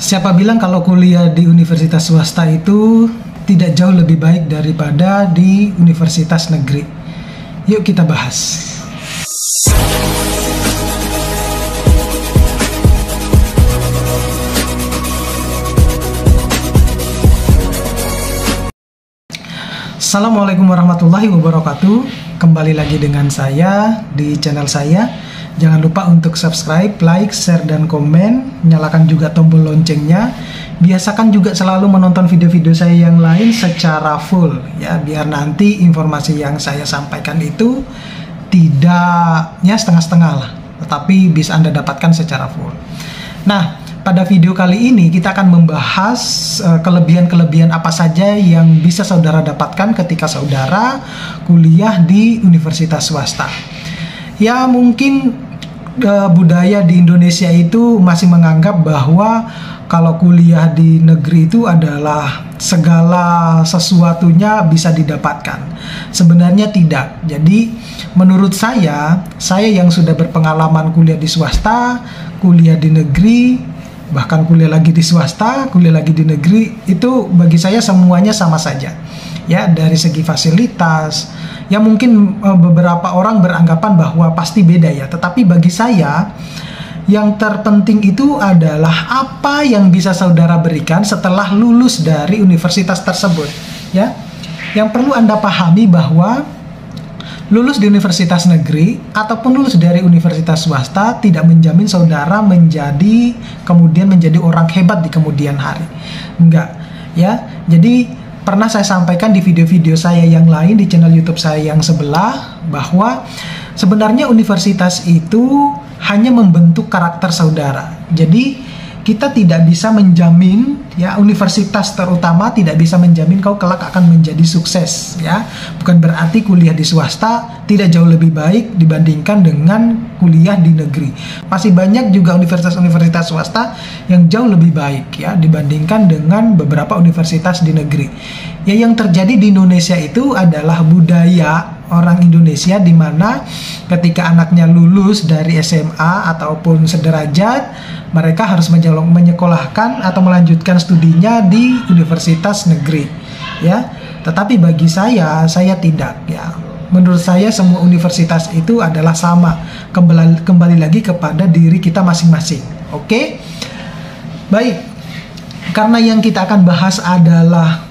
Siapa bilang kalau kuliah di universitas swasta itu tidak jauh lebih baik daripada di universitas negeri? Yuk kita bahas. Assalamualaikum warahmatullahi wabarakatuh. Kembali lagi dengan saya di channel saya. Jangan lupa untuk subscribe, like, share, dan komen. Nyalakan juga tombol loncengnya. Biasakan juga selalu menonton video-video saya yang lain secara full ya, biar nanti informasi yang saya sampaikan itu tidak ya setengah-setengah lah, tetapi bisa Anda dapatkan secara full. Nah, pada video kali ini kita akan membahas kelebihan-kelebihan apa saja yang bisa saudara dapatkan ketika saudara kuliah di universitas swasta. Ya, mungkin budaya di Indonesia itu masih menganggap bahwa kalau kuliah di negeri itu adalah segala sesuatunya bisa didapatkan. Sebenarnya tidak. Jadi menurut saya yang sudah berpengalaman kuliah di swasta, kuliah di negeri, bahkan kuliah lagi di swasta, kuliah lagi di negeri, itu bagi saya semuanya sama saja. Ya, dari segi fasilitas, ya mungkin beberapa orang beranggapan bahwa pasti beda ya. Tetapi bagi saya, yang terpenting itu adalah apa yang bisa saudara berikan setelah lulus dari universitas tersebut. Ya, yang perlu Anda pahami bahwa lulus di universitas negeri ataupun lulus dari universitas swasta tidak menjamin saudara kemudian menjadi orang hebat di kemudian hari. Enggak, ya. Jadi pernah saya sampaikan di video-video saya yang lain di channel YouTube saya yang sebelah bahwa sebenarnya universitas itu hanya membentuk karakter saudara. Jadi kita tidak bisa menjamin ya, universitas terutama tidak bisa menjamin kau kelak akan menjadi sukses ya. Bukan berarti kuliah di swasta tidak jauh lebih baik dibandingkan dengan kuliah di negeri. Masih banyak juga universitas-universitas swasta yang jauh lebih baik ya dibandingkan dengan beberapa universitas di negeri. Ya, yang terjadi di Indonesia itu adalah budaya orang Indonesia di mana ketika anaknya lulus dari SMA ataupun sederajat, mereka harus menyekolahkan atau melanjutkan studinya di universitas negeri ya. Tetapi bagi saya tidak ya. Menurut saya semua universitas itu adalah sama, kembali lagi kepada diri kita masing-masing. Oke? Baik, karena yang kita akan bahas adalah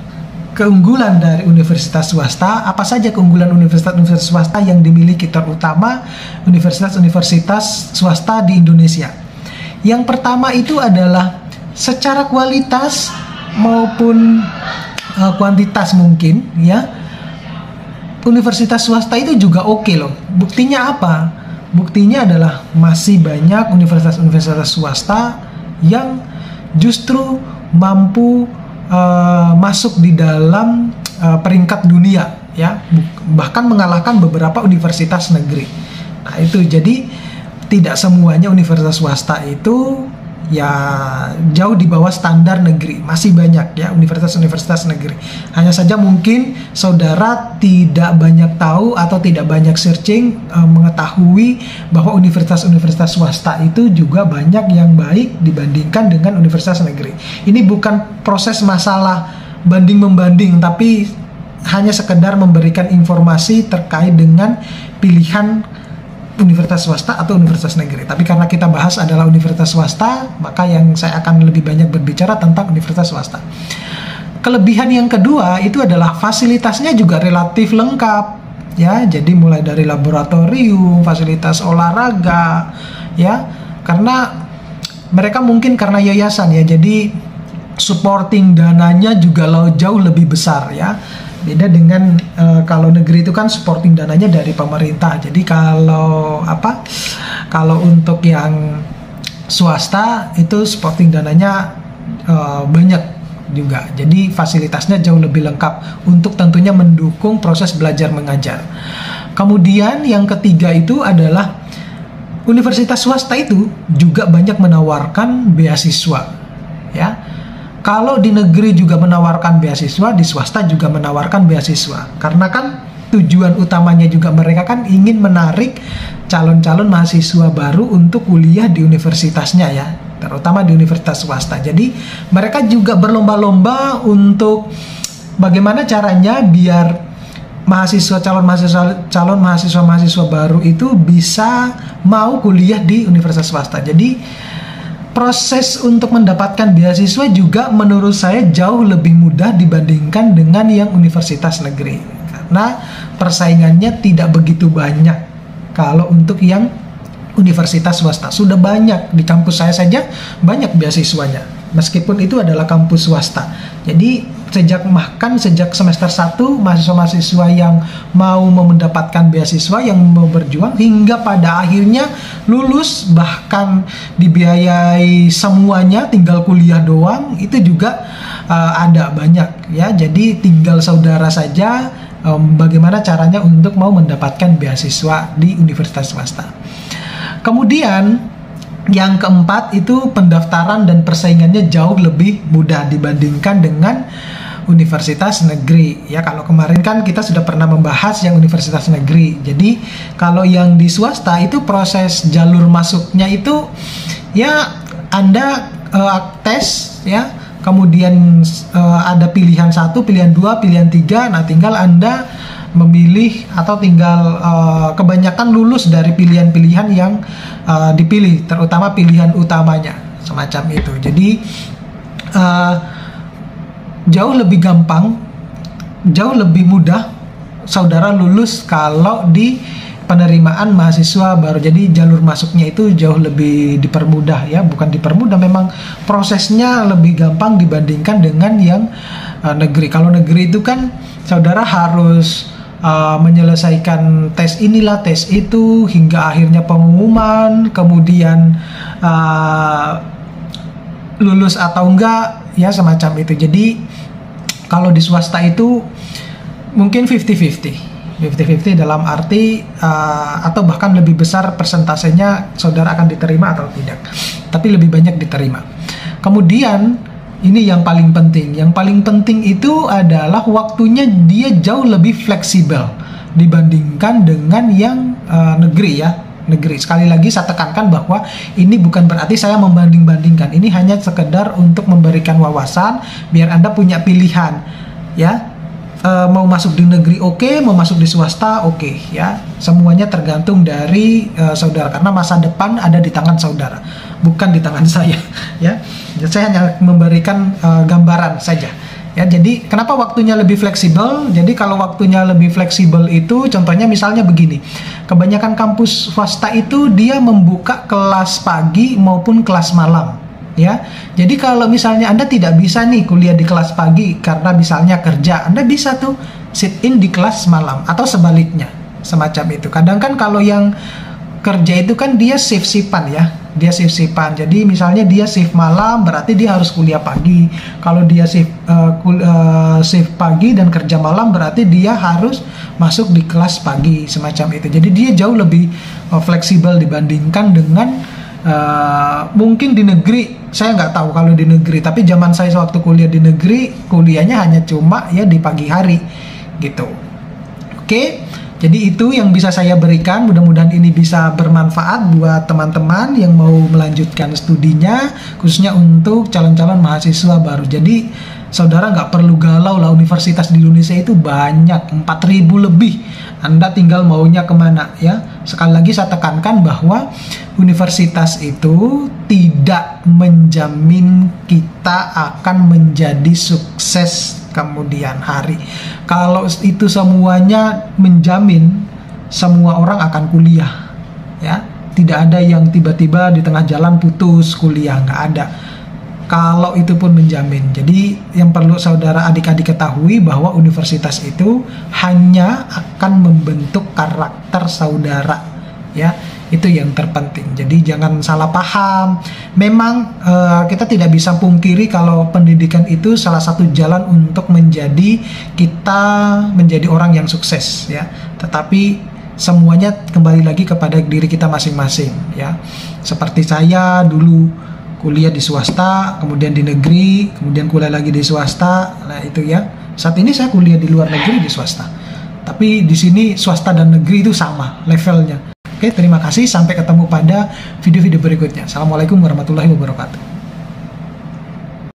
keunggulan dari universitas swasta. Apa saja keunggulan universitas swasta yang dimiliki, terutama universitas-universitas swasta di Indonesia? Yang pertama itu adalah secara kualitas maupun kuantitas mungkin ya. Universitas swasta itu juga oke loh. Buktinya apa? Buktinya adalah masih banyak universitas-universitas swasta yang justru mampu masuk di dalam peringkat dunia ya, bahkan mengalahkan beberapa universitas negeri. Nah, itu jadi tidak semuanya universitas swasta itu ya jauh di bawah standar negeri. Masih banyak ya universitas-universitas negeri. Hanya saja mungkin saudara tidak banyak tahu atau tidak banyak searching mengetahui bahwa universitas-universitas swasta itu juga banyak yang baik dibandingkan dengan universitas negeri. Ini bukan proses masalah banding-membanding, tapi hanya sekedar memberikan informasi terkait dengan pilihan universitas swasta atau universitas negeri. Tapi karena kita bahas adalah universitas swasta, maka yang saya akan lebih banyak berbicara tentang universitas swasta. Kelebihan yang kedua itu adalah fasilitasnya juga relatif lengkap ya. Jadi mulai dari laboratorium, fasilitas olahraga ya. Karena mereka mungkin karena yayasan ya, jadi supporting dananya juga jauh lebih besar ya. Beda dengan kalau negeri itu kan supporting dananya dari pemerintah. Jadi kalau untuk yang swasta itu supporting dananya banyak juga. Jadi fasilitasnya jauh lebih lengkap untuk tentunya mendukung proses belajar mengajar. Kemudian yang ketiga itu adalah universitas swasta itu juga banyak menawarkan beasiswa ya. Kalau di negeri juga menawarkan beasiswa, di swasta juga menawarkan beasiswa. Karena kan tujuan utamanya juga mereka kan ingin menarik calon-calon mahasiswa baru untuk kuliah di universitasnya ya. terutama di universitas swasta. Jadi mereka juga berlomba-lomba untuk bagaimana caranya biar calon mahasiswa baru itu bisa mau kuliah di universitas swasta. Jadi proses untuk mendapatkan beasiswa juga menurut saya jauh lebih mudah dibandingkan dengan yang universitas negeri, karena persaingannya tidak begitu banyak. Kalau untuk yang universitas swasta sudah banyak, di kampus saya saja banyak beasiswanya, meskipun itu adalah kampus swasta. Jadi sejak semester 1 mahasiswa-mahasiswa yang mau mendapatkan beasiswa, yang mau berjuang hingga pada akhirnya lulus, bahkan dibiayai semuanya, tinggal kuliah doang, itu juga ada banyak ya. Jadi tinggal saudara saja bagaimana caranya untuk mau mendapatkan beasiswa di universitas swasta. Kemudian yang keempat itu pendaftaran dan persaingannya jauh lebih mudah dibandingkan dengan universitas negeri. Ya, kalau kemarin kan kita sudah pernah membahas yang universitas negeri. Jadi kalau yang di swasta itu proses jalur masuknya itu ya Anda tes ya, kemudian ada pilihan 1, pilihan 2, pilihan 3. Nah, tinggal Anda memilih atau tinggal kebanyakan lulus dari pilihan-pilihan yang dipilih, terutama pilihan utamanya, semacam itu. Jadi jauh lebih gampang, jauh lebih mudah saudara lulus kalau di penerimaan mahasiswa baru. Jadi jalur masuknya itu jauh lebih dipermudah ya, bukan dipermudah, memang prosesnya lebih gampang dibandingkan dengan yang negeri. Kalau negeri itu kan saudara harus menyelesaikan tes inilah, tes itu, hingga akhirnya pengumuman, kemudian lulus atau enggak, ya semacam itu. Jadi kalau di swasta itu mungkin 50-50 dalam arti atau bahkan lebih besar persentasenya saudara akan diterima atau tidak, tapi lebih banyak diterima. Kemudian ini yang paling penting. Yang paling penting itu adalah waktunya dia jauh lebih fleksibel dibandingkan dengan yang negeri ya. Negeri, sekali lagi saya tekankan bahwa ini bukan berarti saya membanding-bandingkan. Ini hanya sekedar untuk memberikan wawasan biar Anda punya pilihan ya. Mau masuk di negeri oke, mau masuk di swasta oke ya. Semuanya tergantung dari saudara, karena masa depan ada di tangan saudara, bukan di tangan saya ya. Saya hanya memberikan gambaran saja ya. Jadi kenapa waktunya lebih fleksibel? Jadi kalau waktunya lebih fleksibel itu contohnya misalnya begini. Kebanyakan kampus swasta itu dia membuka kelas pagi maupun kelas malam ya. Jadi kalau misalnya Anda tidak bisa nih kuliah di kelas pagi karena misalnya kerja, Anda bisa tuh sit in di kelas malam atau sebaliknya, semacam itu. Kadang kan kalau yang kerja itu kan dia shift-shiftan ya, dia shift-shiftan. Jadi misalnya dia shift malam, berarti dia harus kuliah pagi. Kalau dia shift pagi dan kerja malam, berarti dia harus masuk di kelas pagi, semacam itu. Jadi dia jauh lebih fleksibel dibandingkan dengan mungkin di negeri. Saya nggak tahu kalau di negeri, tapi zaman saya waktu kuliah di negeri, kuliahnya hanya cuma ya di pagi hari gitu. Oke, jadi itu yang bisa saya berikan. Mudah-mudahan ini bisa bermanfaat buat teman-teman yang mau melanjutkan studinya, khususnya untuk calon-calon mahasiswa baru. Jadi saudara nggak perlu galau lah, universitas di Indonesia itu banyak, 4.000 lebih. Anda tinggal maunya kemana ya. Sekali lagi saya tekankan bahwa universitas itu tidak menjamin kita akan menjadi sukses kemudian hari. Kalau itu semuanya menjamin, semua orang akan kuliah ya. Tidak ada yang tiba-tiba di tengah jalan putus kuliah, nggak ada. Kalau itu pun menjamin. Jadi yang perlu saudara adik-adik ketahui bahwa universitas itu hanya akan membentuk karakter saudara ya. Itu yang terpenting. Jadi jangan salah paham. Memang kita tidak bisa pungkiri kalau pendidikan itu salah satu jalan untuk kita menjadi orang yang sukses ya. Tetapi semuanya kembali lagi kepada diri kita masing-masing ya. Seperti saya dulu kuliah di swasta, kemudian di negeri, kemudian kuliah lagi di swasta. Nah itu ya. Saat ini saya kuliah di luar negeri di swasta. Tapi di sini swasta dan negeri itu sama levelnya. Oke, terima kasih. Sampai ketemu pada video-video berikutnya. Assalamualaikum warahmatullahi wabarakatuh.